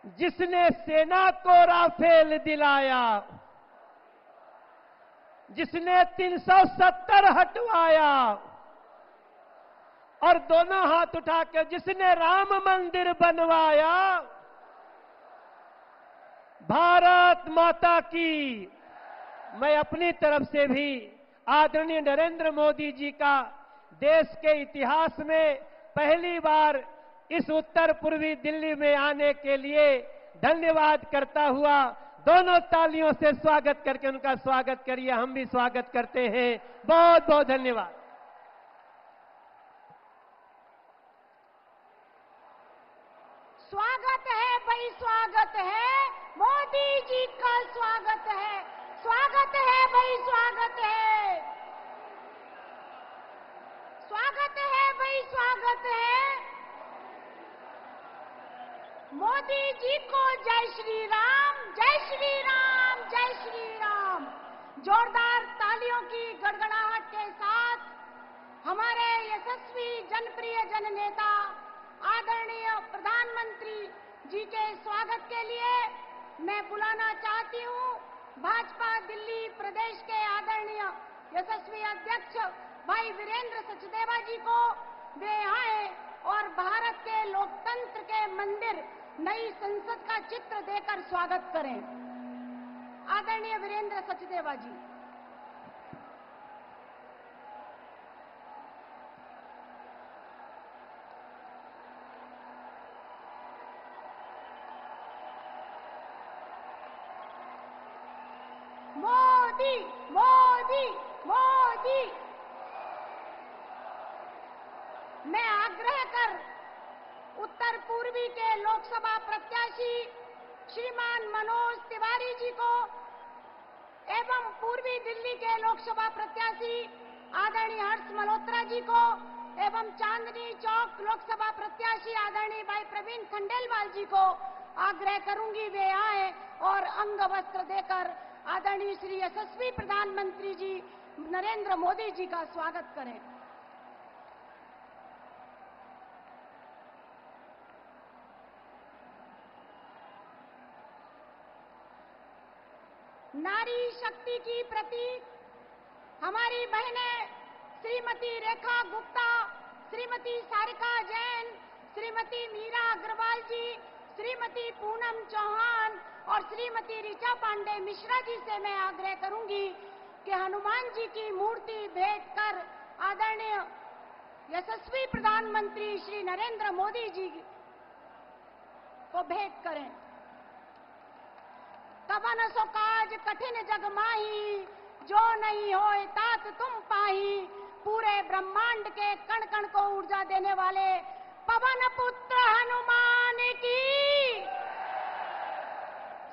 जिसने सेना को राफेल दिलाया, जिसने 370 हटवाया और दोनों हाथ उठा के जिसने राम मंदिर बनवाया, भारत माता की। मैं अपनी तरफ से भी आदरणीय नरेंद्र मोदी जी का देश के इतिहास में पहली बार इस उत्तर पूर्वी दिल्ली में आने के लिए धन्यवाद करता हुआ, दोनों तालियों से स्वागत करके उनका स्वागत करिए, हम भी स्वागत करते हैं। बहुत बहुत धन्यवाद। स्वागत है भाई, स्वागत है, मोदी जी का स्वागत है, स्वागत है भाई, स्वागत है, स्वागत है भाई, स्वागत है। मोदी जी को जय श्री राम, जय श्री राम, जय श्री राम। जोरदार तालियों की गड़गड़ाहट के साथ हमारे यशस्वी जनप्रिय जननेता आदरणीय प्रधानमंत्री जी के स्वागत के लिए मैं बुलाना चाहती हूँ भाजपा दिल्ली प्रदेश के आदरणीय यशस्वी अध्यक्ष भाई वीरेंद्र सचदेवा जी को। वे आए और भारत के लोकतंत्र के मंदिर नई संसद का चित्र देकर स्वागत करें। आदरणीय वीरेंद्र सचदेवा जी। मोदी मोदी मोदी। मैं आग्रह कर उत्तर पूर्वी के लोकसभा प्रत्याशी श्रीमान मनोज तिवारी जी को एवं पूर्वी दिल्ली के लोकसभा प्रत्याशी आदरणीय हर्ष मल्होत्रा जी को एवं चांदनी चौक लोकसभा प्रत्याशी आदरणीय भाई प्रवीण खंडेलवाल जी को आग्रह करूंगी वे आए और अंग वस्त्र देकर आदरणीय श्री यशस्वी प्रधानमंत्री जी नरेंद्र मोदी जी का स्वागत करें। नारी शक्ति की प्रतीक हमारी बहनें श्रीमती रेखा गुप्ता, श्रीमती सारिका जैन, श्रीमती मीरा अग्रवाल जी, श्रीमती पूनम चौहान और श्रीमती ऋचा पांडे मिश्रा जी से मैं आग्रह करूंगी कि हनुमान जी की मूर्ति भेंट कर आदरणीय यशस्वी प्रधानमंत्री श्री नरेंद्र मोदी जी को भेंट करें। कवन सो काज कठिन जग माही, जो नहीं होए तात तुम पाही। पूरे ब्रह्मांड के कण कण को ऊर्जा देने वाले पवन पुत्र हनुमान की,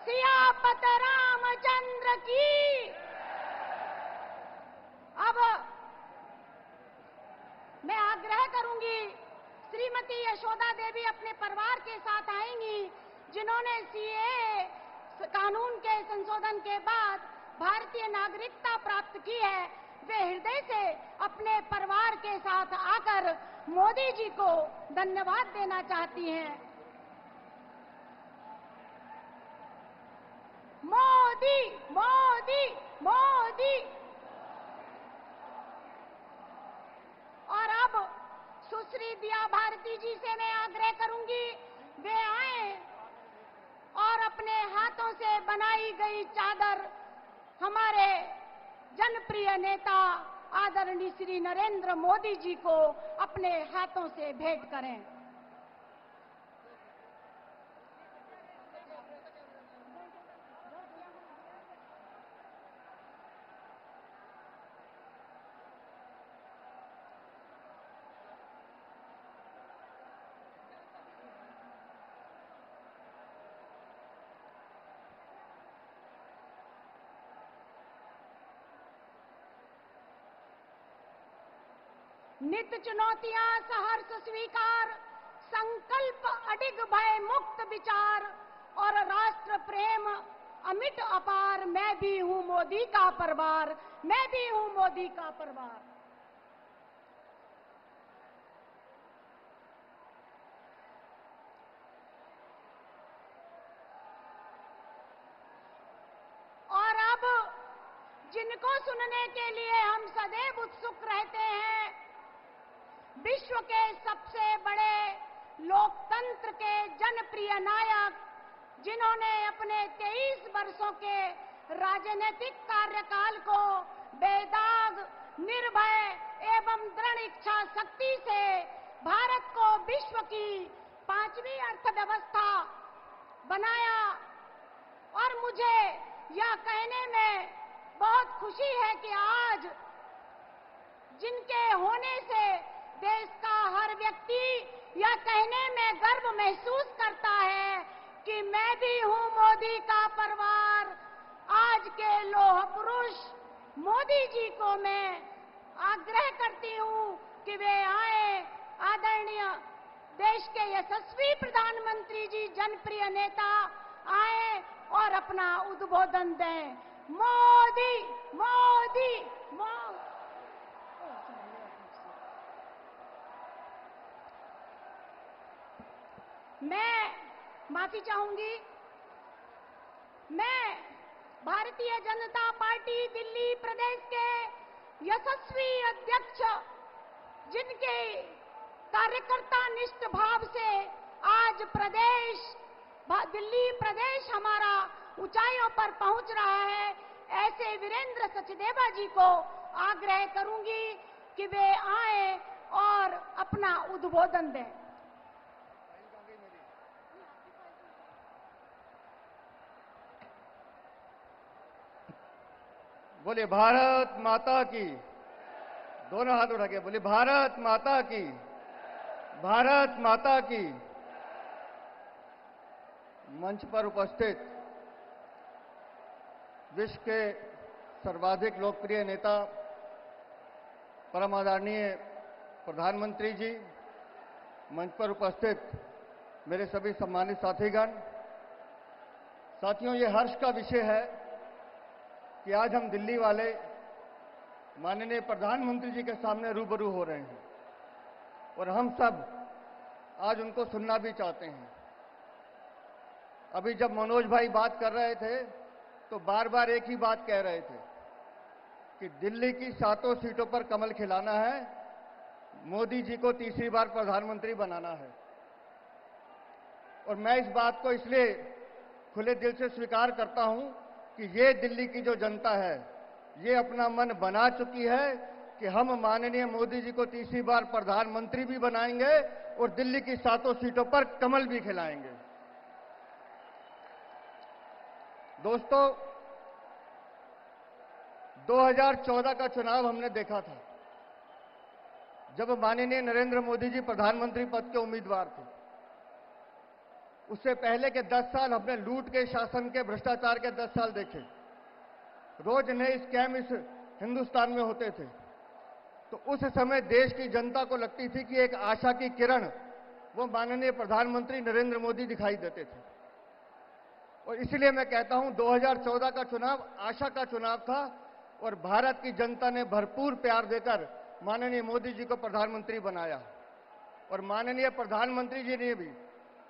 सियापत रामचंद्र की। अब मैं आग्रह करूंगी, श्रीमती यशोदा देवी अपने परिवार के साथ आएंगी, जिन्होंने सीएए कानून के संशोधन के बाद भारतीय नागरिकता प्राप्त की है। वे हृदय से अपने परिवार के साथ आकर मोदी जी को धन्यवाद देना चाहती हैं। मोदी मोदी मोदी। और अब सुश्री दिया भारती जी से मैं आग्रह करूंगी, वे आए और अपने हाथों से बनाई गई चादर हमारे जनप्रिय नेता आदरणीय श्री नरेंद्र मोदी जी को अपने हाथों से भेंट करें। नित चुनौतियां सहर्ष स्वीकार, संकल्प अडिग भय मुक्त विचार और राष्ट्र प्रेम अमिट अपार। मैं भी हूं मोदी का परिवार, मैं भी हूं मोदी का परिवार। जिनको सुनने के लिए हम सदैव उत्सुक रहते हैं। विश्व के सबसे बड़े लोकतंत्र के जनप्रिय नायक, जिन्होंने अपने 23 वर्षों के राजनीतिक कार्यकाल को बेदाग, निर्भय एवं दृढ़ इच्छा शक्ति से भारत को विश्व की 5वीं अर्थव्यवस्था बनाया। और मुझे यह कहने में बहुत खुशी है कि आज जिनके होने से देश का हर व्यक्ति यह कहने में गर्व महसूस करता है कि मैं भी हूं मोदी का परिवार। आज के लौह पुरुष मोदी जी को मैं आग्रह करती हूं कि वे आए, आदरणीय देश के यशस्वी प्रधानमंत्री जी, जनप्रिय नेता आए और अपना उद्बोधन दें। मोदी मोदी मोदी। मैं माफी चाहूंगी। मैं भारतीय जनता पार्टी दिल्ली प्रदेश के यशस्वी अध्यक्ष, जिनके कार्यकर्ता निष्ठ भाव से आज दिल्ली प्रदेश हमारा ऊंचाइयों पर पहुंच रहा है, ऐसे वीरेंद्र सचदेवा जी को आग्रह करूंगी कि वे आए और अपना उद्बोधन दें। बोले भारत माता की। दोनों हाथ उठा के बोले भारत माता की, भारत माता की। मंच पर उपस्थित विश्व के सर्वाधिक लोकप्रिय नेता, परम आदरणीय प्रधानमंत्री जी, मंच पर उपस्थित मेरे सभी सम्मानित साथीगण, साथियों, ये हर्ष का विषय है कि आज हम दिल्ली वाले माननीय प्रधानमंत्री जी के सामने रूबरू हो रहे हैं और हम सब आज उनको सुनना भी चाहते हैं। अभी जब मनोज भाई बात कर रहे थे तो बार बार एक ही बात कह रहे थे कि दिल्ली की 7 सीटों पर कमल खिलाना है, मोदी जी को तीसरी बार प्रधानमंत्री बनाना है। और मैं इस बात को इसलिए खुले दिल से स्वीकार करता हूं कि ये दिल्ली की जो जनता है, ये अपना मन बना चुकी है कि हम माननीय मोदी जी को तीसरी बार प्रधानमंत्री भी बनाएंगे और दिल्ली की 7 सीटों पर कमल भी खिलाएंगे। दोस्तों, 2014 का चुनाव हमने देखा था, जब माननीय नरेंद्र मोदी जी प्रधानमंत्री पद के उम्मीदवार थे। उससे पहले के 10 साल हमने लूट के शासन के, भ्रष्टाचार के 10 साल देखे। रोज नए स्कैम इस हिंदुस्तान में होते थे। तो उस समय देश की जनता को लगती थी कि एक आशा की किरण वो माननीय प्रधानमंत्री नरेंद्र मोदी दिखाई देते थे। और इसलिए मैं कहता हूं 2014 का चुनाव आशा का चुनाव था और भारत की जनता ने भरपूर प्यार देकर माननीय मोदी जी को प्रधानमंत्री बनाया। और माननीय प्रधानमंत्री जी ने भी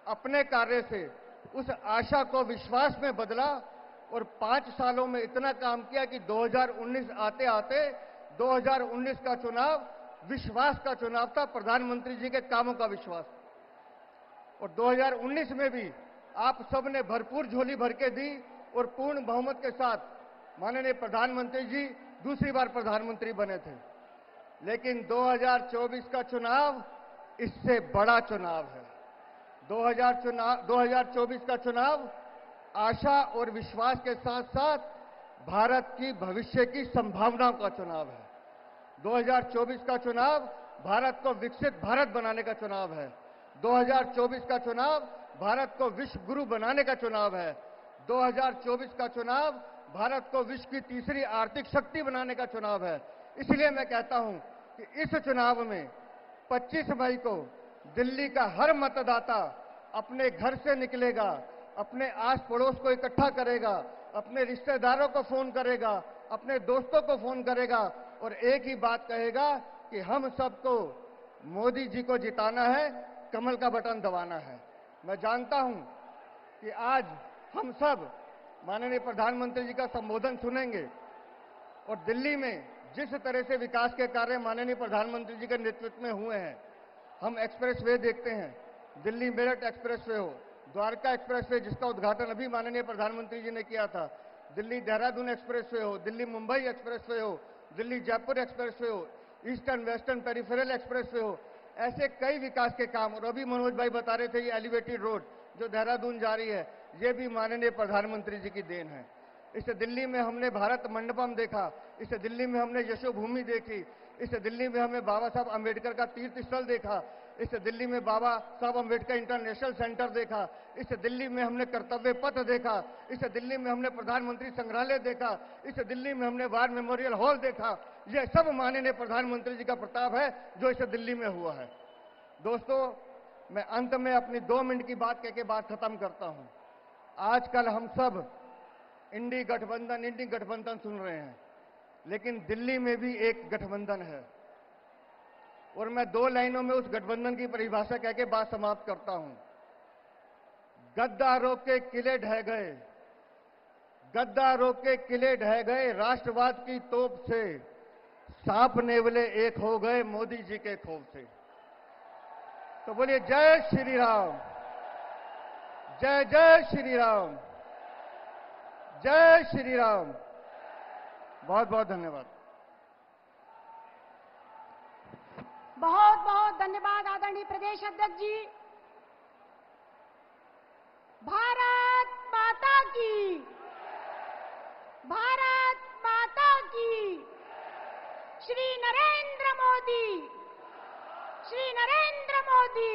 अपने कार्य से उस आशा को विश्वास में बदला और 5 सालों में इतना काम किया कि 2019 आते आते 2019 का चुनाव विश्वास का चुनाव था, प्रधानमंत्री जी के कामों का विश्वास। और 2019 में भी आप सबने भरपूर झोली भर के दी और पूर्ण बहुमत के साथ माननीय प्रधानमंत्री जी दूसरी बार प्रधानमंत्री बने थे। लेकिन 2024 का चुनाव इससे बड़ा चुनाव है। 2024 का चुनाव आशा और विश्वास के साथ साथ भारत की भविष्य की संभावनाओं का चुनाव है। 2024 का चुनाव भारत को विकसित भारत बनाने का चुनाव है। 2024 का चुनाव भारत को विश्व गुरु बनाने का चुनाव है। 2024 का चुनाव भारत को विश्व की तीसरी आर्थिक शक्ति बनाने का चुनाव है। इसलिए मैं कहता हूं कि इस चुनाव में 25 मई को दिल्ली का हर मतदाता अपने घर से निकलेगा, अपने आस पड़ोस को इकट्ठा करेगा, अपने रिश्तेदारों को फोन करेगा, अपने दोस्तों को फोन करेगा और एक ही बात कहेगा कि हम सबको मोदी जी को जिताना है, कमल का बटन दबाना है। मैं जानता हूं कि आज हम सब माननीय प्रधानमंत्री जी का संबोधन सुनेंगे और दिल्ली में जिस तरह से विकास के कार्य माननीय प्रधानमंत्री जी के नेतृत्व में हुए हैं, हम एक्सप्रेसवे देखते हैं, दिल्ली मेरठ एक्सप्रेसवे हो, द्वारका एक्सप्रेसवे जिसका उद्घाटन अभी माननीय प्रधानमंत्री जी ने किया था, दिल्ली देहरादून एक्सप्रेसवे हो, दिल्ली मुंबई एक्सप्रेसवे हो, दिल्ली जयपुर एक्सप्रेसवे हो, ईस्टर्न वेस्टर्न पेरिफेरल एक्सप्रेसवे हो, ऐसे कई विकास के काम। और अभी मनोज भाई बता रहे थे ये एलिवेटेड रोड जो देहरादून जा रही है, ये भी माननीय प्रधानमंत्री जी की देन है। इससे दिल्ली में हमने भारत मंडपम देखा, इससे दिल्ली में हमने यशोभूमि देखी, इससे दिल्ली में हमने बाबा साहब अंबेडकर का तीर्थ स्थल देखा, इससे दिल्ली में बाबा साहब अंबेडकर इंटरनेशनल सेंटर देखा, इससे दिल्ली में हमने कर्तव्य पथ देखा, इससे दिल्ली में हमने प्रधानमंत्री संग्रहालय देखा, इससे दिल्ली में हमने वार मेमोरियल हॉल देखा। यह सब माननीय प्रधानमंत्री जी का प्रताप है जो इसे दिल्ली में हुआ है। दोस्तों, मैं अंत में अपनी 2 मिनट की बात कहकर बात खत्म करता हूं। आजकल हम सब इंडी गठबंधन सुन रहे हैं, लेकिन दिल्ली में भी एक गठबंधन है और मैं 2 लाइनों में उस गठबंधन की परिभाषा कहकर बात समाप्त करता हूं। गद्दारों के किले ढह गए, गद्दारों के किले ढह गए, राष्ट्रवाद की तोप से सांप नेवले एक हो गए मोदी जी के खौफ से। तो बोलिए जय श्री राम, जय जय श्री राम, जय श्री राम। बहुत बहुत धन्यवाद। बहुत बहुत धन्यवाद आदरणीय प्रदेश अध्यक्ष जी। भारत माता की, भारत माता की। श्री नरेंद्र मोदी, श्री नरेंद्र मोदी,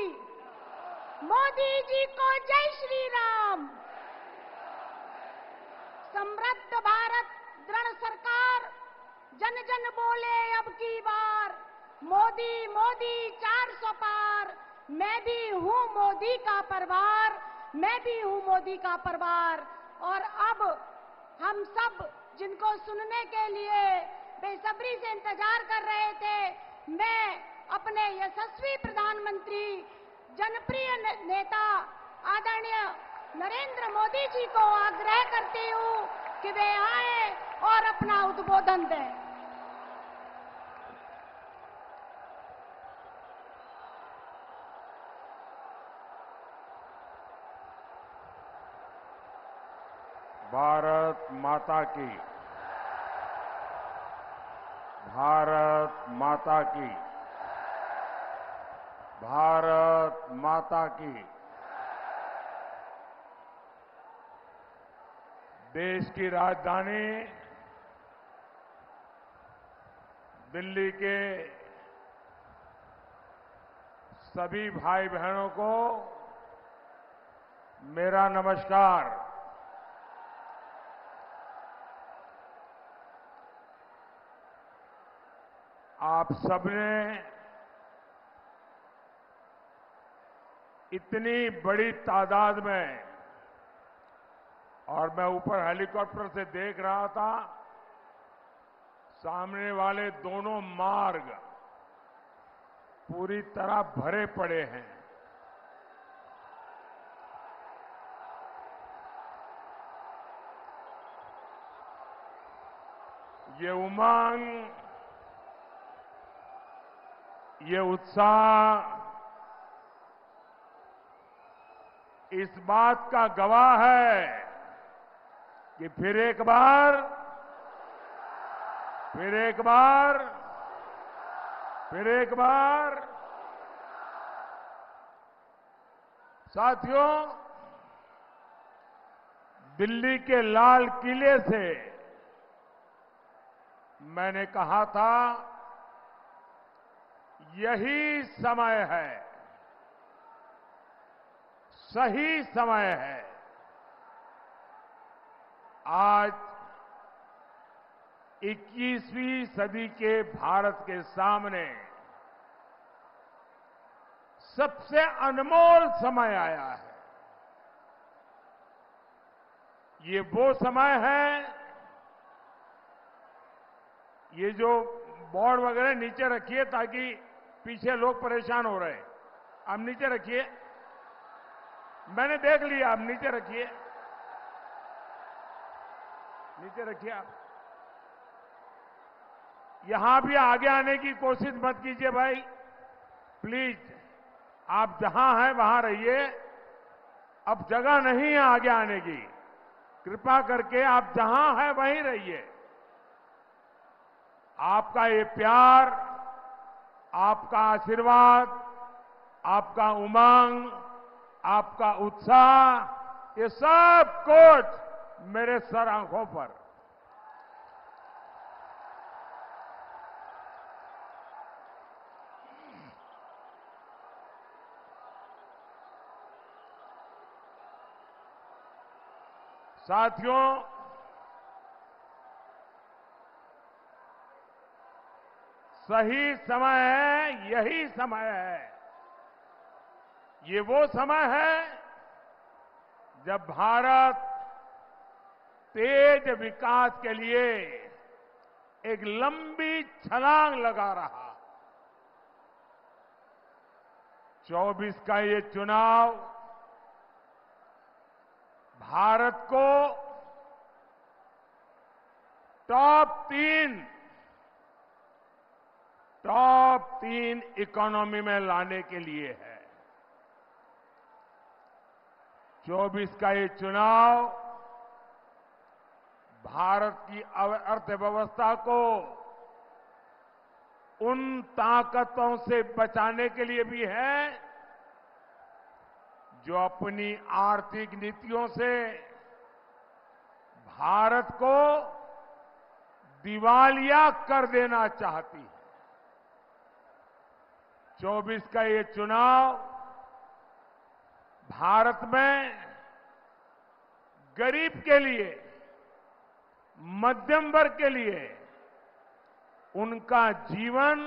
मोदी जी को जय श्री राम। समृद्ध भारत, दृढ़ सरकार, जन जन बोले अब की बार, मोदी मोदी 400 पार। मैं भी हूं मोदी का परिवार, मैं भी हूं मोदी का परिवार। और अब हम सब जिनको सुनने के लिए बेसब्री से इंतजार कर रहे थे, मैं अपने यशस्वी प्रधानमंत्री, जनप्रिय नेता आदरणीय नरेंद्र मोदी जी को आग्रह करती हूं कि वे आए और अपना उद्बोधन दें। भारत माता की, भारत माता की, भारत माता की। देश की राजधानी दिल्ली के सभी भाई बहनों को मेरा नमस्कार। आप सबने इतनी बड़ी तादाद में, और मैं ऊपर हेलीकॉप्टर से देख रहा था, सामने वाले दोनों मार्ग पूरी तरह भरे पड़े हैं। ये उमंग, ये उत्साह इस बात का गवाह है कि फिर एक बार साथियों, दिल्ली के लाल किले से मैंने कहा था यही समय है, सही समय है। आज 21वीं सदी के भारत के सामने सबसे अनमोल समय आया है। ये वो समय है, ये जो बोर्ड वगैरह नीचे रखिए ताकि पीछे लोग परेशान हो रहे हैं। आप नीचे रखिए, मैंने देख लिया, आप नीचे रखिए, नीचे रखिए आप। यहां भी आगे आने की कोशिश मत कीजिए भाई, प्लीज। आप जहां हैं वहां रहिए, अब जगह नहीं है आगे आने की। कृपा करके आप जहां हैं वहीं रहिए। आपका ये प्यार, आपका आशीर्वाद, आपका उमंग, आपका उत्साह, ये सब कुछ मेरे सर आंखों पर। साथियों, सही समय है, यही समय है। ये वो समय है जब भारत तेज विकास के लिए एक लंबी छलांग लगा रहा। 24 का ये चुनाव भारत को टॉप तीन इकोनॉमी में लाने के लिए है। 24 का ये चुनाव भारत की अर्थव्यवस्था को उन ताकतों से बचाने के लिए भी है जो अपनी आर्थिक नीतियों से भारत को दिवालिया कर देना चाहती है। 24 का ये चुनाव भारत में गरीब के लिए, मध्यम वर्ग के लिए उनका जीवन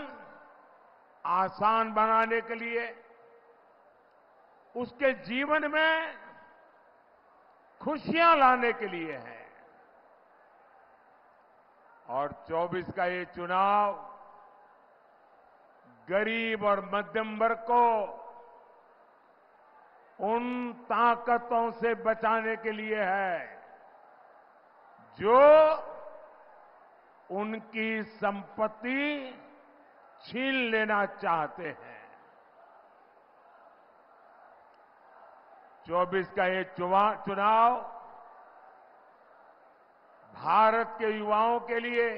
आसान बनाने के लिए, उसके जीवन में खुशियां लाने के लिए है। और 24 का ये चुनाव गरीब और मध्यम वर्ग को उन ताकतों से बचाने के लिए है जो उनकी संपत्ति छीन लेना चाहते हैं। 24 का ये चुनाव भारत के युवाओं के लिए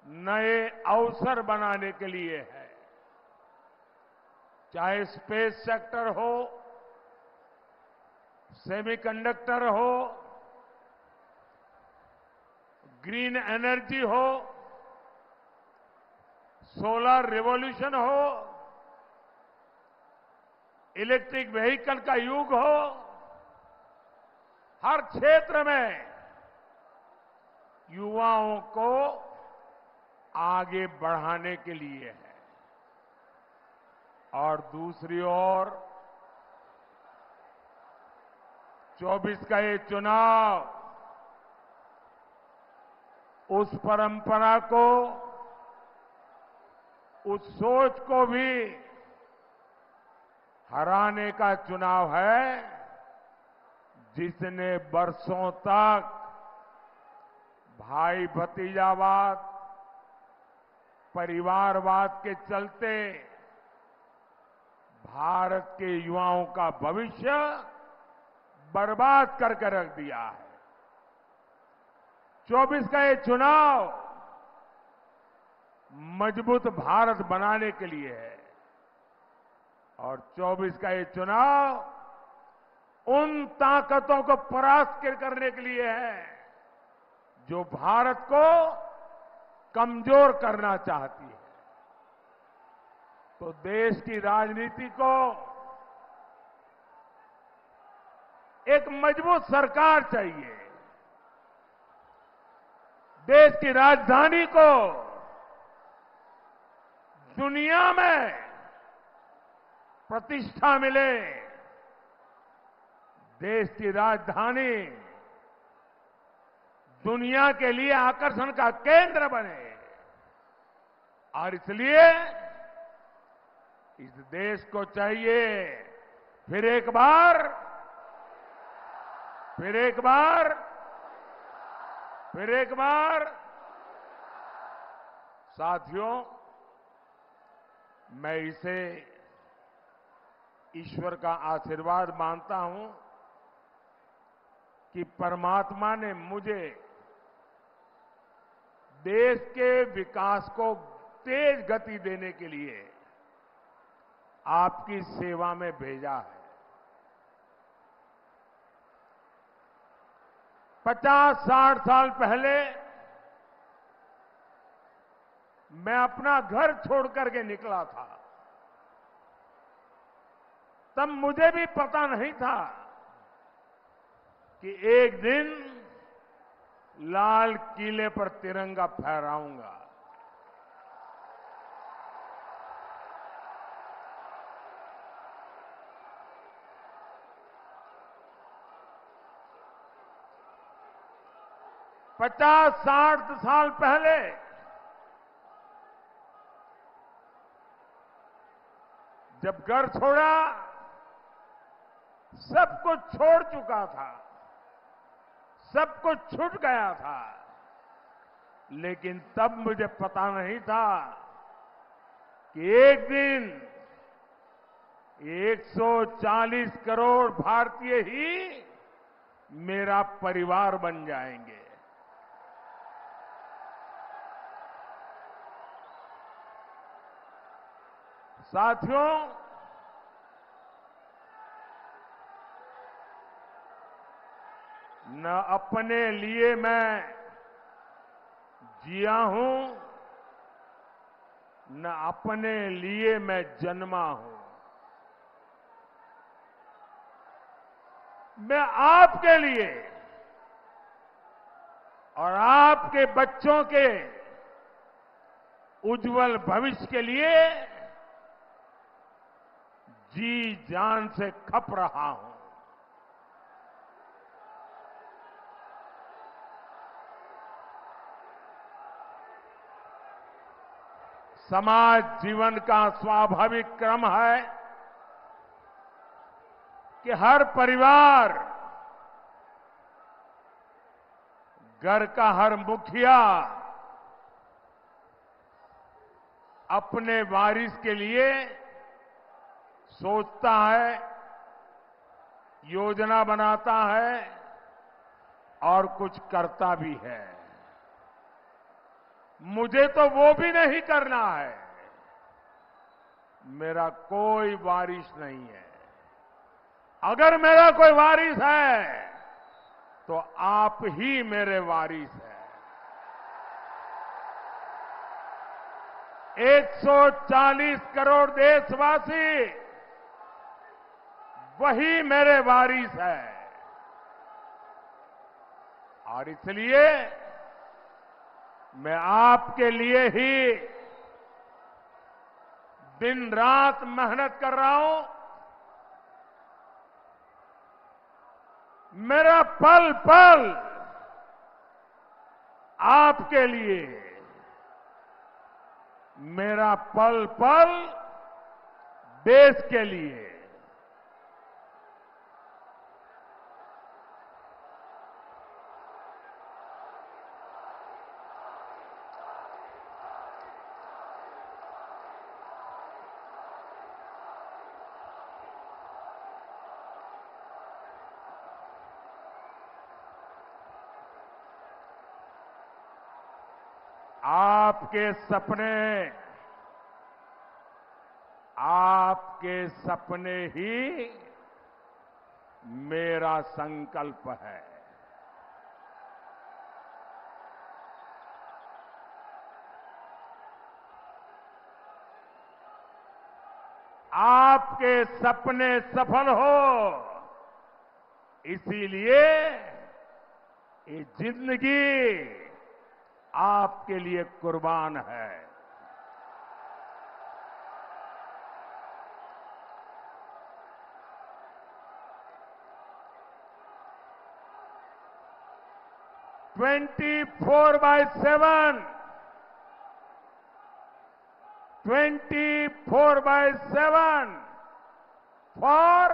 नए अवसर बनाने के लिए है। चाहे स्पेस सेक्टर हो, सेमीकंडक्टर हो, ग्रीन एनर्जी हो, सोलर रिवॉल्यूशन हो, इलेक्ट्रिक व्हीकल का युग हो, हर क्षेत्र में युवाओं को आगे बढ़ाने के लिए है। और दूसरी ओर 24 का ये चुनाव उस परंपरा को, उस सोच को भी हराने का चुनाव है जिसने बरसों तक भाई भतीजावाद, परिवारवाद के चलते भारत के युवाओं का भविष्य बर्बाद करके रख दिया है। 24 का ये चुनाव मजबूत भारत बनाने के लिए है और 24 का ये चुनाव उन ताकतों को परास्त करने के लिए है जो भारत को कमजोर करना चाहती है। तो देश की राजनीति को एक मजबूत सरकार चाहिए। देश की राजधानी को दुनिया में प्रतिष्ठा मिले, देश की राजधानी दुनिया के लिए आकर्षण का केंद्र बने। और इसलिए इस देश को चाहिए फिर एक बार साथियों, मैं इसे ईश्वर का आशीर्वाद मानता हूं कि परमात्मा ने मुझे देश के विकास को तेज गति देने के लिए आपकी सेवा में भेजा है। 50-60 साल पहले मैं अपना घर छोड़ करके निकला था। तब मुझे भी पता नहीं था कि एक दिन लाल किले पर तिरंगा फहराऊंगा। पचास 60 साल पहले जब घर छोड़ा, सब कुछ छोड़ चुका था, सब कुछ छूट गया था, लेकिन तब मुझे पता नहीं था कि एक दिन 140 करोड़ भारतीय ही मेरा परिवार बन जाएंगे। साथियों, न अपने लिए मैं जिया हूं, न अपने लिए मैं जन्मा हूं। मैं आपके लिए और आपके बच्चों के उज्जवल भविष्य के लिए जी जान से खप रहा हूं। समाज जीवन का स्वाभाविक क्रम है कि हर परिवार, घर का हर मुखिया अपने वारिस के लिए सोचता है, योजना बनाता है और कुछ करता भी है। मुझे तो वो भी नहीं करना है। मेरा कोई वारिस नहीं है। अगर मेरा कोई वारिस है तो आप ही मेरे वारिस हैं। 140 करोड़ देशवासी, वही मेरे वारिस है। और इसलिए मैं आपके लिए ही दिन रात मेहनत कर रहा हूं। मेरा पल पल आपके लिए, मेरा पल पल देश के लिए। आपके सपने ही मेरा संकल्प है। आपके सपने सफल हो, इसीलिए ये जिंदगी आपके लिए कुर्बान है। "24 by 7, 24 by 7 for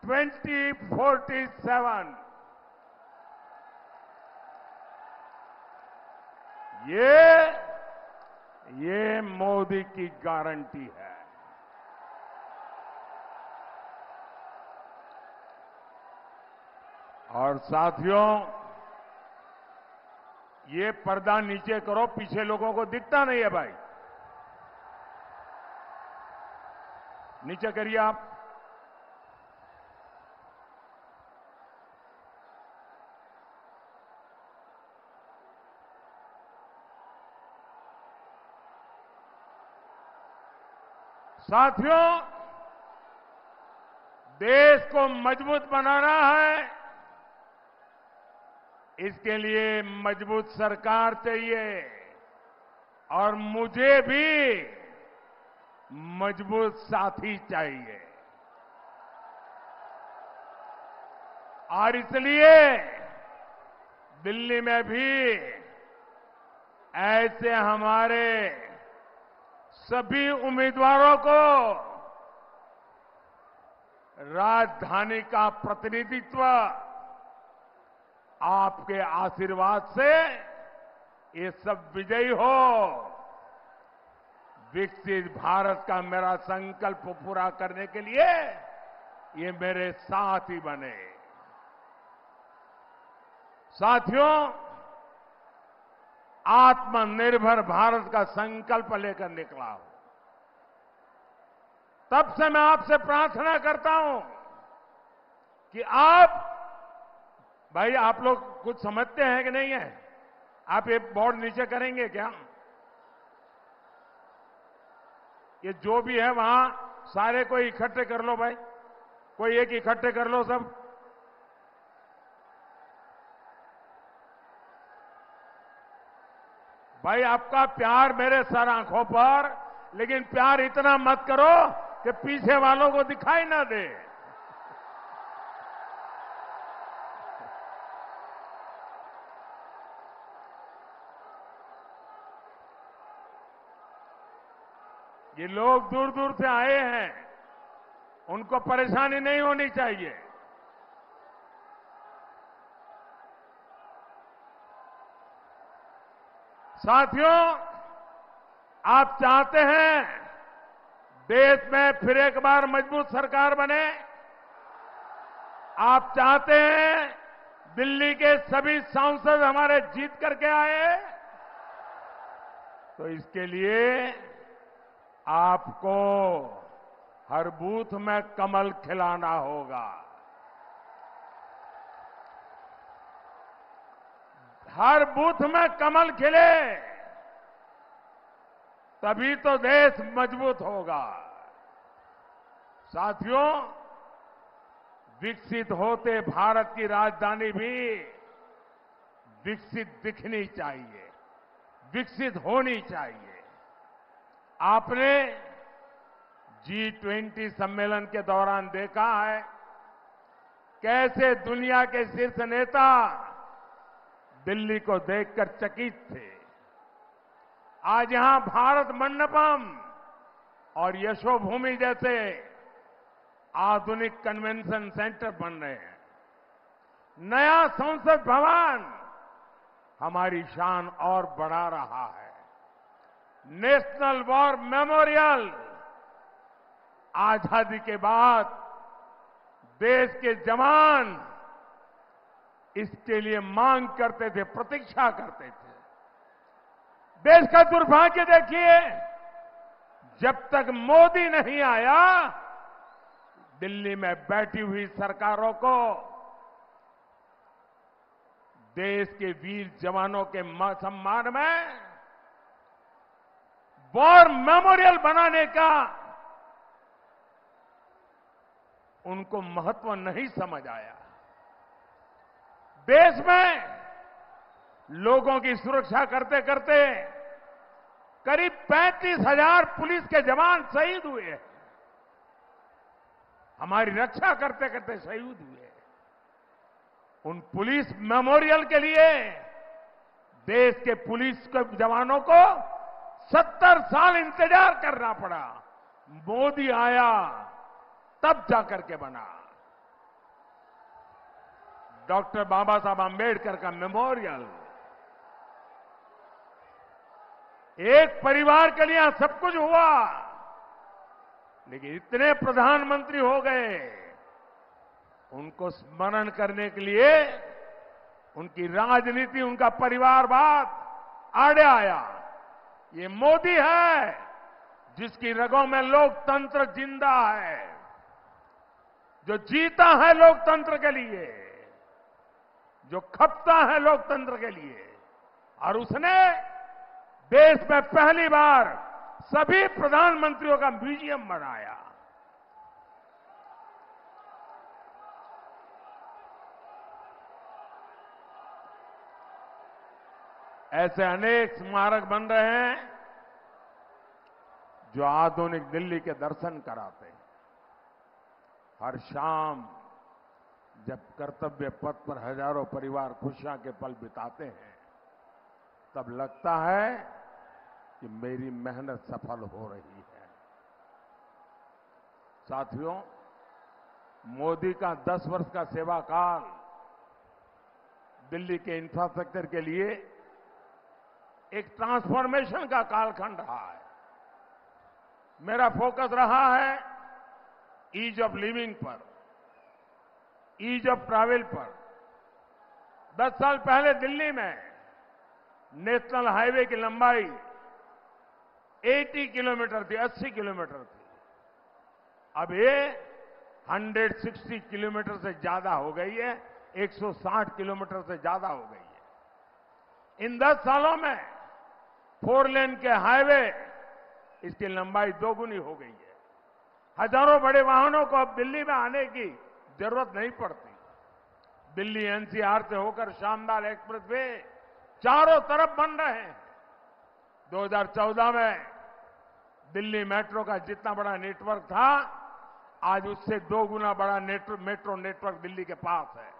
2047" ये ये मोदी की गारंटी है। और साथियों, ये पर्दा नीचे करो, पीछे लोगों को दिखता नहीं है भाई, नीचे करिए आप। साथियों, देश को मजबूत बनाना है, इसके लिए मजबूत सरकार चाहिए और मुझे भी मजबूत साथी चाहिए। और इसलिए दिल्ली में भी ऐसे हमारे सभी उम्मीदवारों को राजधानी का प्रतिनिधित्व आपके आशीर्वाद से ये सब विजयी हो, विकसित भारत का मेरा संकल्प पूरा करने के लिए ये मेरे साथी बने। साथियों, आत्मनिर्भर भारत का संकल्प लेकर निकला हूं। तब से मैं आपसे प्रार्थना करता हूं कि भाई आप लोग कुछ समझते हैं कि नहीं है? आप ये बोर्ड नीचे करेंगे क्या? ये जो भी है वहां सारे को इकट्ठे कर लो भाई, कोई एक इकट्ठे कर लो सब। भाई आपका प्यार मेरे सर आंखों पर, लेकिन प्यार इतना मत करो कि पीछे वालों को दिखाई ना दे। ये लोग दूर दूर से आए हैं, उनको परेशानी नहीं होनी चाहिए। साथियों, आप चाहते हैं देश में फिर एक बार मजबूत सरकार बने? आप चाहते हैं दिल्ली के सभी सांसद हमारे जीत करके आए? तो इसके लिए आपको हर बूथ में कमल खिलाना होगा। हर बूथ में कमल खिले, तभी तो देश मजबूत होगा। साथियों, विकसित होते भारत की राजधानी भी विकसित दिखनी चाहिए, विकसित होनी चाहिए। आपने G20 सम्मेलन के दौरान देखा है कैसे दुनिया के शीर्ष नेता दिल्ली को देखकर चकित थे। आज यहां भारत मंडपम और यशोभूमि जैसे आधुनिक कन्वेंशन सेंटर बन रहे हैं। नया संसद भवन हमारी शान और बढ़ा रहा है। नेशनल वॉर मेमोरियल आजादी के बाद देश के जवान इसके लिए मांग करते थे, प्रतीक्षा करते थे। देश का दुर्भाग्य देखिए, जब तक मोदी नहीं आया, दिल्ली में बैठी हुई सरकारों को देश के वीर जवानों के सम्मान में वॉर मेमोरियल बनाने का उनको महत्व नहीं समझ आया। देश में लोगों की सुरक्षा करते करते करीब 35,000 पुलिस के जवान शहीद हुए। हमारी रक्षा करते करते शहीद हुए। उन पुलिस मेमोरियल के लिए देश के पुलिस के जवानों को 70 साल इंतजार करना पड़ा। मोदी आया तब जाकर के बना। डॉक्टर बाबा साहब आंबेडकर का मेमोरियल एक परिवार के लिए सब कुछ हुआ, लेकिन इतने प्रधानमंत्री हो गए, उनको स्मरण करने के लिए उनकी राजनीति, उनका परिवारवाद आड़े आया। ये मोदी है जिसकी रगों में लोकतंत्र जिंदा है, जो जीता है लोकतंत्र के लिए, जो खपता है लोकतंत्र के लिए, और उसने देश में पहली बार सभी प्रधानमंत्रियों का म्यूजियम बनाया। ऐसे अनेक स्मारक बन रहे हैं जो आधुनिक दिल्ली के दर्शन कराते हैं। हर शाम जब कर्तव्य पथ पर हजारों परिवार खुशियां के पल बिताते हैं, तब लगता है कि मेरी मेहनत सफल हो रही है। साथियों, मोदी का 10 वर्ष का सेवा काल दिल्ली के इंफ्रास्ट्रक्चर के लिए एक ट्रांसफॉर्मेशन का कालखंड रहा है। मेरा फोकस रहा है ईज ऑफ लिविंग पर, ईज ऑफ ट्रैवल पर। 10 साल पहले दिल्ली में नेशनल हाईवे की लंबाई 80 किलोमीटर थी, 80 किलोमीटर थी। अब ये 160 किलोमीटर से ज्यादा हो गई है, 160 किलोमीटर से ज्यादा हो गई है। इन 10 सालों में 4 लेन के हाईवे, इसकी लंबाई 2 गुनी हो गई है। हजारों बड़े वाहनों को अब दिल्ली में आने की जरूरत नहीं पड़ती। दिल्ली एनसीआर से होकर शानदार एक्सप्रेस वे चारों तरफ बन रहे हैं। 2014 में दिल्ली मेट्रो का जितना बड़ा नेटवर्क था, आज उससे 2 गुना बड़ा मेट्रो नेटवर्क दिल्ली के पास है।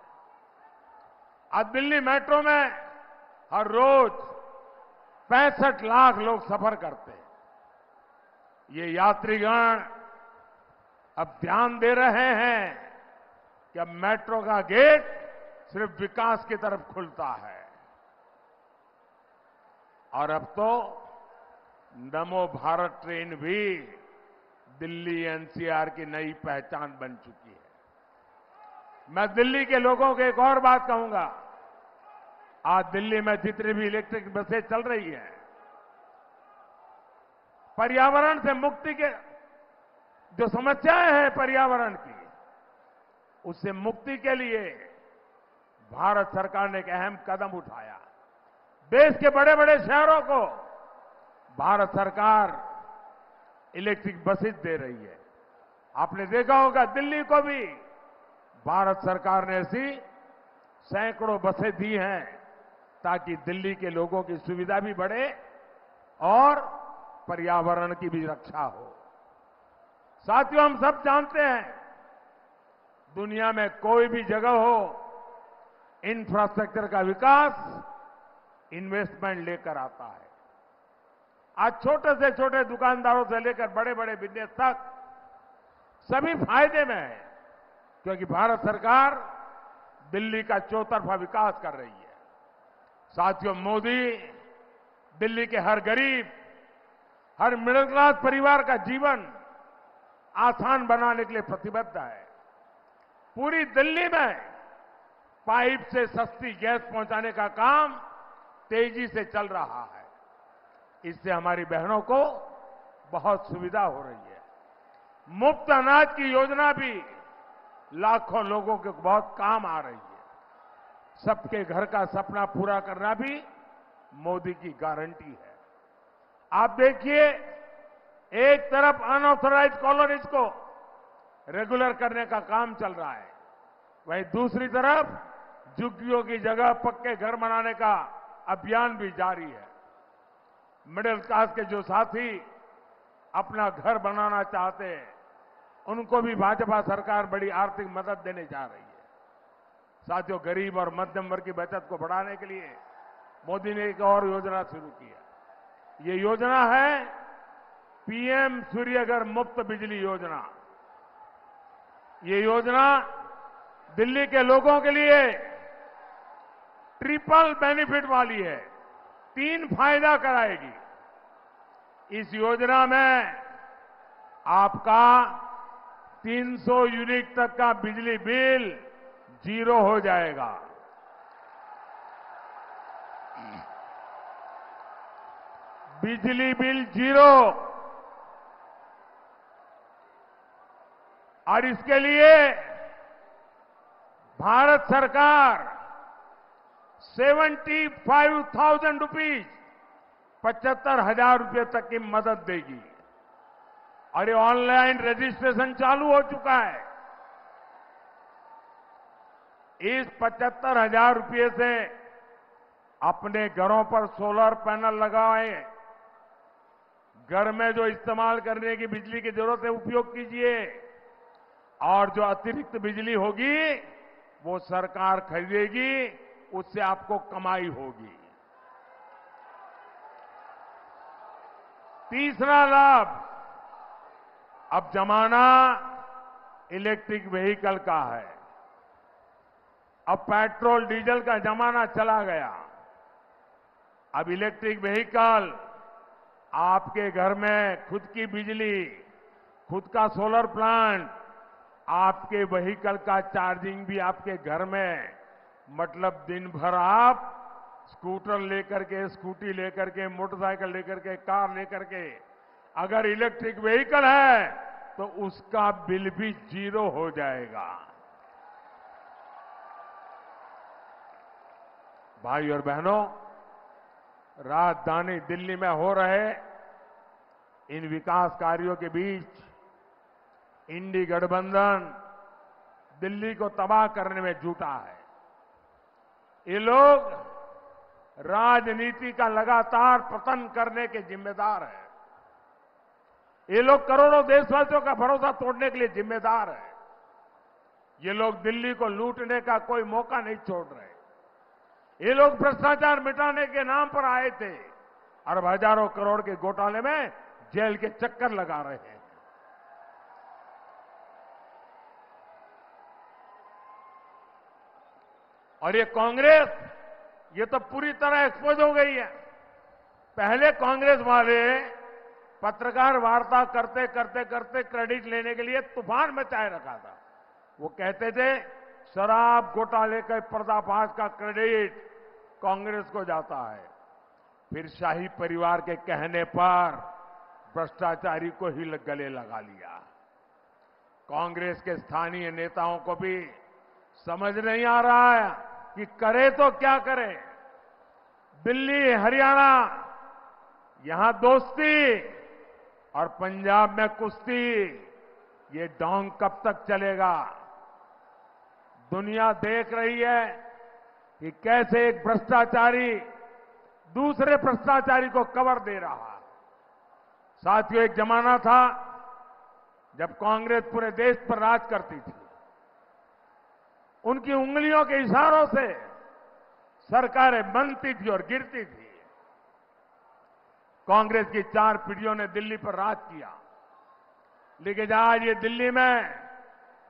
आज दिल्ली मेट्रो में हर रोज 65 लाख लोग सफर करते हैं। ये यात्रीगण अब ध्यान दे रहे हैं कि अब मेट्रो का गेट सिर्फ विकास की तरफ खुलता है। और अब तो नमो भारत ट्रेन भी दिल्ली एनसीआर की नई पहचान बन चुकी है। मैं दिल्ली के लोगों को एक और बात कहूंगा। आज दिल्ली में जितनी भी इलेक्ट्रिक बसें चल रही हैं, पर्यावरण से मुक्ति के जो समस्याएं हैं पर्यावरण की, उससे मुक्ति के लिए भारत सरकार ने एक अहम कदम उठाया। देश के बड़े बड़े शहरों को भारत सरकार इलेक्ट्रिक बसेस दे रही है। आपने देखा होगा दिल्ली को भी भारत सरकार ने ऐसी सैकड़ों बसें दी हैं, ताकि दिल्ली के लोगों की सुविधा भी बढ़े और पर्यावरण की भी रक्षा हो। साथियों, हम सब जानते हैं, दुनिया में कोई भी जगह हो, इंफ्रास्ट्रक्चर का विकास इन्वेस्टमेंट लेकर आता है। आज छोटे से छोटे दुकानदारों से लेकर बड़े बड़े बिजनेस तक सभी फायदे में है, क्योंकि भारत सरकार दिल्ली का चौतरफा विकास कर रही है। साथियों, मोदी दिल्ली के हर गरीब, हर मिडिल क्लास परिवार का जीवन आसान बनाने के लिए प्रतिबद्ध है। पूरी दिल्ली में पाइप से सस्ती गैस पहुंचाने का काम तेजी से चल रहा है। इससे हमारी बहनों को बहुत सुविधा हो रही है। मुफ्त अनाज की योजना भी लाखों लोगों के बहुत काम आ रही है। सबके घर का सपना पूरा करना भी मोदी की गारंटी है। आप देखिए, एक तरफ अनऑथराइज्ड कॉलोनीज को रेगुलर करने का काम चल रहा है, वहीं दूसरी तरफ झुग्गियों की जगह पक्के घर बनाने का अभियान भी जारी है। मिडिल क्लास के जो साथी अपना घर बनाना चाहते हैं, उनको भी भाजपा सरकार बड़ी आर्थिक मदद देने जा रही है। साथियों, गरीब और मध्यम वर्ग की बचत को बढ़ाने के लिए मोदी ने एक और योजना शुरू की है। ये योजना है पीएम सूर्यघर मुफ्त बिजली योजना। ये योजना दिल्ली के लोगों के लिए ट्रिपल बेनिफिट वाली है। 3 फायदा कराएगी। इस योजना में आपका 300 यूनिट तक का बिजली बिल 0 हो जाएगा। बिजली बिल 0। और इसके लिए भारत सरकार 75,000 रुपीज 75,000 रुपये तक की मदद देगी। और ये ऑनलाइन रजिस्ट्रेशन चालू हो चुका है। इस 75,000 रुपये से अपने घरों पर सोलर पैनल लगाएं, घर में जो इस्तेमाल करने की बिजली की जरूरत है उपयोग कीजिए, और जो अतिरिक्त बिजली होगी वो सरकार खरीदेगी, उससे आपको कमाई होगी। तीसरा लाभ, अब जमाना इलेक्ट्रिक व्हीकल का है। अब पेट्रोल डीजल का जमाना चला गया। अब इलेक्ट्रिक व्हीकल आपके घर में खुद की बिजली, खुद का सोलर प्लांट, आपके व्हीकल का चार्जिंग भी आपके घर में, मतलब दिन भर आप स्कूटर लेकर के, स्कूटी लेकर के, मोटरसाइकिल लेकर के, कार लेकर के अगर इलेक्ट्रिक व्हीकल है तो उसका बिल भी 0 हो जाएगा। भाई और बहनों, राजधानी दिल्ली में हो रहे इन विकास कार्यों के बीच इंडी गठबंधन दिल्ली को तबाह करने में जुटा है। ये लोग राजनीति का लगातार पतन करने के जिम्मेदार हैं। ये लोग करोड़ों देशवासियों का भरोसा तोड़ने के लिए जिम्मेदार हैं। ये लोग दिल्ली को लूटने का कोई मौका नहीं छोड़ रहे। ये लोग भ्रष्टाचार मिटाने के नाम पर आए थे और हजारों करोड़ के घोटाले में जेल के चक्कर लगा रहे हैं। और ये कांग्रेस, ये तो पूरी तरह एक्सपोज हो गई है। पहले कांग्रेस वाले पत्रकार वार्ता करते करते करते क्रेडिट लेने के लिए तूफान मचाए रखा था। वो कहते थे शराब घोटाले के पर्दाफाश का क्रेडिट कांग्रेस को जाता है। फिर शाही परिवार के कहने पर भ्रष्टाचारी को ही गले लगा लिया। कांग्रेस के स्थानीय नेताओं को भी समझ नहीं आ रहा है कि करे तो क्या करे। दिल्ली, हरियाणा, यहां दोस्ती और पंजाब में कुश्ती, ये ढोंग कब तक चलेगा? दुनिया देख रही है कि कैसे एक भ्रष्टाचारी दूसरे भ्रष्टाचारी को कवर दे रहा है। साथियों, एक जमाना था जब कांग्रेस पूरे देश पर राज करती थी। उनकी उंगलियों के इशारों से सरकारें बनती थी और गिरती थी। कांग्रेस की 4 पीढ़ियों ने दिल्ली पर राज किया, लेकिन आज ये दिल्ली में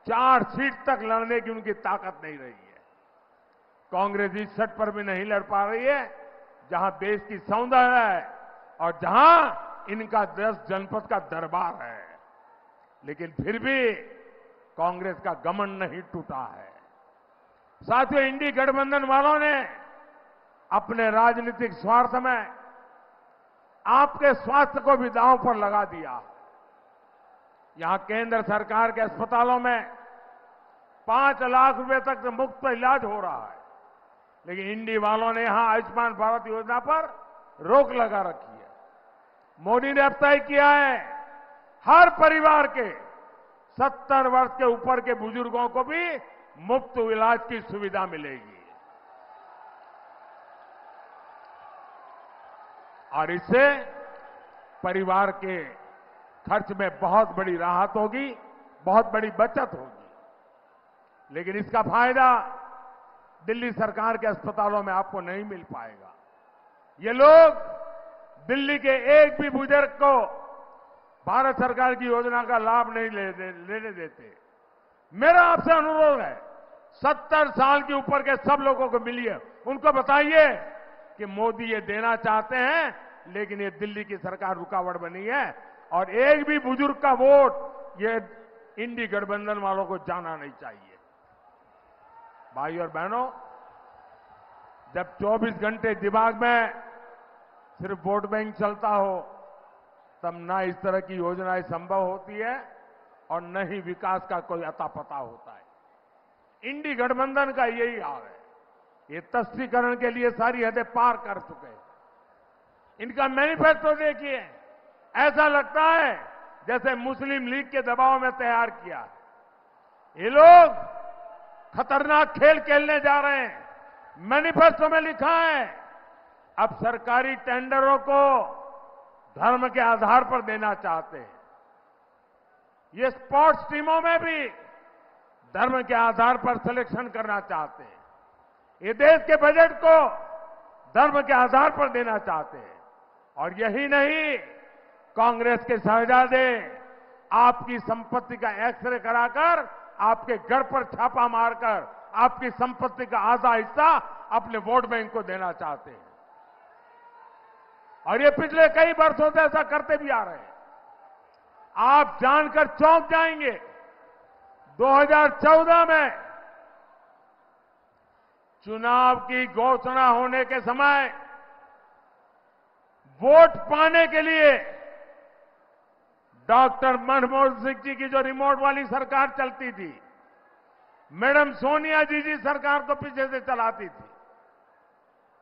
4 सीट तक लड़ने की उनकी ताकत नहीं रही है। कांग्रेस इस सीट पर भी नहीं लड़ पा रही है जहां देश की सौंदर्य है और जहां इनका 10 जनपद का दरबार है। लेकिन फिर भी कांग्रेस का घमंड नहीं टूटा है। साथियों, इंडी गठबंधन वालों ने अपने राजनीतिक स्वार्थ में आपके स्वास्थ्य को भी दांव पर लगा दिया। यहां केंद्र सरकार के अस्पतालों में 5 लाख रुपए तक मुफ्त इलाज हो रहा है, लेकिन इंडी वालों ने यहां आयुष्मान भारत योजना पर रोक लगा रखी है। मोदी ने अब तय किया है हर परिवार के 70 वर्ष के ऊपर के बुजुर्गों को भी मुफ्त इलाज की सुविधा मिलेगी और इससे परिवार के खर्च में बहुत बड़ी राहत होगी, बहुत बड़ी बचत होगी। लेकिन इसका फायदा दिल्ली सरकार के अस्पतालों में आपको नहीं मिल पाएगा। ये लोग दिल्ली के एक भी बुजुर्ग को भारत सरकार की योजना का लाभ नहीं लेने देते। मेरा आपसे अनुरोध है, 70 साल के ऊपर के सब लोगों को मिलिए, उनको बताइए कि मोदी ये देना चाहते हैं, लेकिन ये दिल्ली की सरकार रुकावट बनी है और एक भी बुजुर्ग का वोट ये इंडी गठबंधन वालों को जाना नहीं चाहिए। भाई और बहनों, जब 24 घंटे दिमाग में सिर्फ वोट बैंक चलता हो तब ना इस तरह की योजनाएं संभव होती है और न ही विकास का कोई अता पता होता है। इंडी गठबंधन का यही हाल है। ये तस्वीकरण के लिए सारी हदें पार कर चुके हैं। इनका मैनिफेस्टो देखिए, ऐसा लगता है जैसे मुस्लिम लीग के दबाव में तैयार किया। ये लोग खतरनाक खेल खेलने जा रहे हैं। मैनिफेस्टो में लिखा है अब सरकारी टेंडरों को धर्म के आधार पर देना चाहते हैं। ये स्पोर्ट्स टीमों में भी धर्म के आधार पर सिलेक्शन करना चाहते हैं। ये देश के बजट को धर्म के आधार पर देना चाहते हैं। और यही नहीं, कांग्रेस के शहजादे आपकी संपत्ति का एक्सरे कराकर आपके घर पर छापा मारकर आपकी संपत्ति का आधा हिस्सा अपने वोट बैंक को देना चाहते हैं। और ये पिछले कई वर्षों से ऐसा करते भी आ रहे हैं। आप जानकर चौंक जाएंगे, 2014 में चुनाव की घोषणा होने के समय वोट पाने के लिए डॉक्टर मनमोहन सिंह जी की जो रिमोट वाली सरकार चलती थी, मैडम सोनिया जी सरकार को पीछे से चलाती थी,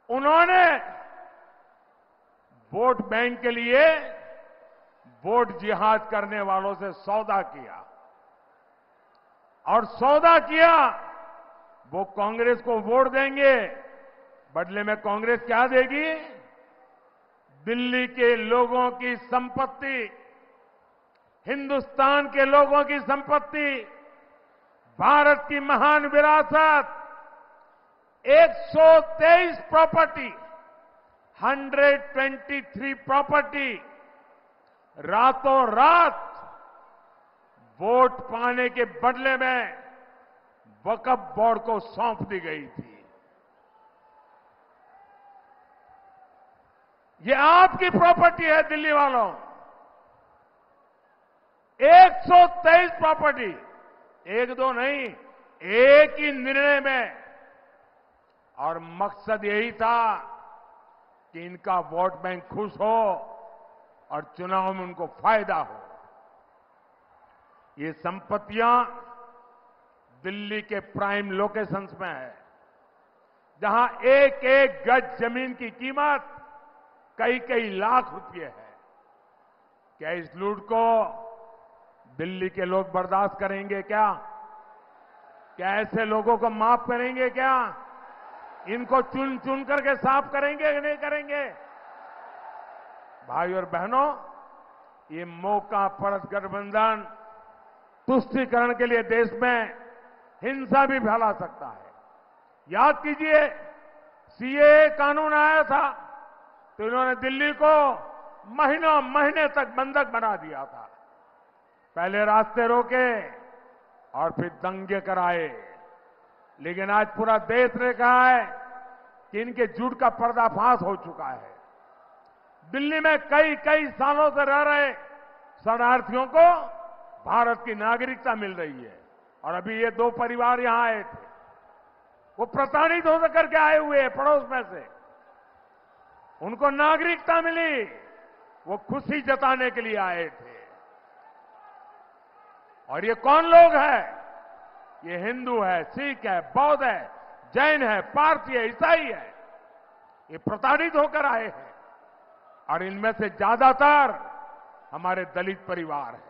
उन्होंने वोट बैंक के लिए वोट जिहाद करने वालों से सौदा किया। और सौदा किया, वो कांग्रेस को वोट देंगे, बदले में कांग्रेस क्या देगी? दिल्ली के लोगों की संपत्ति, हिंदुस्तान के लोगों की संपत्ति, भारत की महान विरासत, 123 प्रॉपर्टी, 123 प्रॉपर्टी रातों रात वोट पाने के बदले में वक्फ बोर्ड को सौंप दी गई थी। ये आपकी प्रॉपर्टी है दिल्ली वालों। 123 प्रॉपर्टी, एक दो नहीं, एक ही निर्णय में। और मकसद यही था कि इनका वोट बैंक खुश हो और चुनाव में उनको फायदा हो। ये संपत्तियां दिल्ली के प्राइम लोकेशंस में है, जहां एक एक गज जमीन की कीमत कई कई लाख रुपए है। क्या इस लूट को दिल्ली के लोग बर्दाश्त करेंगे क्या? क्या ऐसे लोगों को माफ करेंगे क्या? इनको चुन चुन करके साफ करेंगे कि नहीं करेंगे? भाई और बहनों, ये मौका परस्त गठबंधन तुष्टीकरण के लिए देश में हिंसा भी फैला सकता है। याद कीजिए, सीएए कानून आया था तो इन्होंने दिल्ली को महीनों महीने तक बंधक बना दिया था। पहले रास्ते रोके और फिर दंगे कराए। लेकिन आज पूरा देश ने कहा है कि इनके झूठ का पर्दाफाश हो चुका है। दिल्ली में कई कई सालों से रह रहे शरणार्थियों को भारत की नागरिकता मिल रही है। और अभी ये दो परिवार यहां आए थे, वो प्रताड़ित होकर करके आए हुए हैं पड़ोस में से, उनको नागरिकता मिली, वो खुशी जताने के लिए आए थे। और ये कौन लोग हैं? ये हिंदू है, सिख है, बौद्ध है, जैन है, पारसी है, ईसाई है। ये प्रताड़ित होकर आए हैं और इनमें से ज्यादातर हमारे दलित परिवार हैं।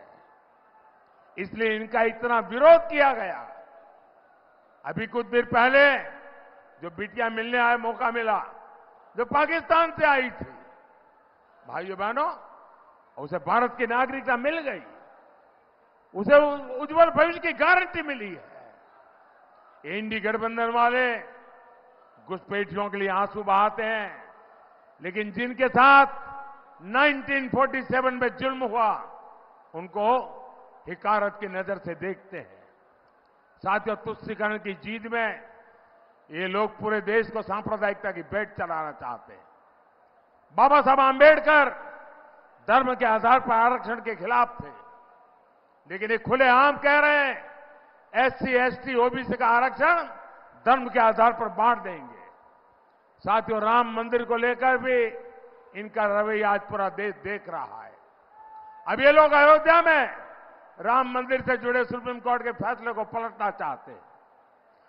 इसलिए इनका इतना विरोध किया गया। अभी कुछ देर पहले जो बिटिया मिलने आए, मौका मिला, जो पाकिस्तान से आई थी, भाइयों बहनों, उसे भारत की नागरिकता मिल गई, उसे उज्जवल भविष्य की गारंटी मिली है। इंडी गठबंधन वाले घुसपैठियों के लिए आंसू बहाते हैं, लेकिन जिनके साथ 1947 में जुल्म हुआ उनको हिकारत की नजर से देखते हैं। साथियों, तुष्टीकरण की जीत में ये लोग पूरे देश को सांप्रदायिकता की भेंट चलाना चाहते हैं। बाबा साहब आंबेडकर धर्म के आधार पर आरक्षण के खिलाफ थे, लेकिन ये खुलेआम कह रहे हैं एससी, एसटी, ओबीसी का आरक्षण धर्म के आधार पर बांट देंगे। साथियों, राम मंदिर को लेकर भी इनका रवैया आज पूरा देश देख रहा है। अब ये लोग अयोध्या में राम मंदिर से जुड़े सुप्रीम कोर्ट के फैसले को पलटना चाहते हैं।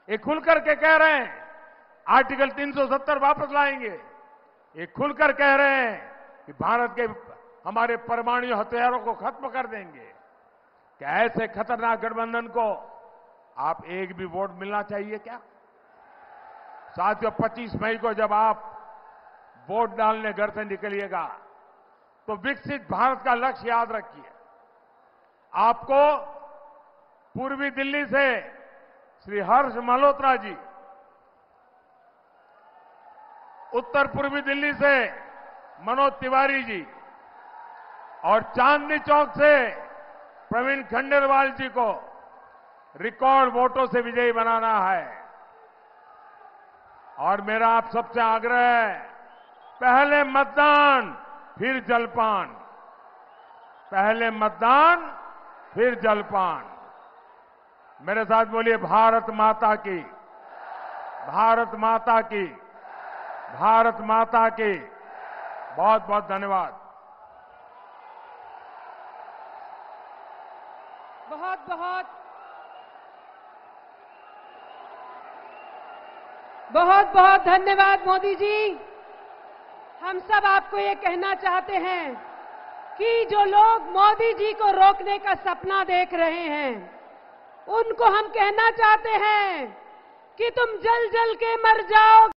ये खुलकर के कह रहे हैं आर्टिकल 370 वापस लाएंगे। ये खुलकर कह रहे हैं कि भारत के हमारे परमाणु हथियारों को खत्म कर देंगे। क्या ऐसे खतरनाक गठबंधन को आप एक भी वोट मिलना चाहिए क्या? साथियों, 25 मई को जब आप वोट डालने घर से निकलिएगा तो विकसित भारत का लक्ष्य याद रखिए। आपको पूर्वी दिल्ली से श्री हर्ष मल्होत्रा जी, उत्तर पूर्वी दिल्ली से मनोज तिवारी जी और चांदनी चौक से प्रवीण खंडेलवाल जी को रिकॉर्ड वोटों से विजयी बनाना है। और मेरा आप सबसे आग्रह है, पहले मतदान फिर जलपान, पहले मतदान फिर जलपान। मेरे साथ बोलिए भारत माता की, भारत माता की, भारत माता की। बहुत बहुत धन्यवाद। बहुत बहुत बहुत बहुत धन्यवाद मोदी जी। हम सब आपको ये कहना चाहते हैं कि जो लोग मोदी जी को रोकने का सपना देख रहे हैं, उनको हम कहना चाहते हैं कि तुम जल जल के मर जाओ।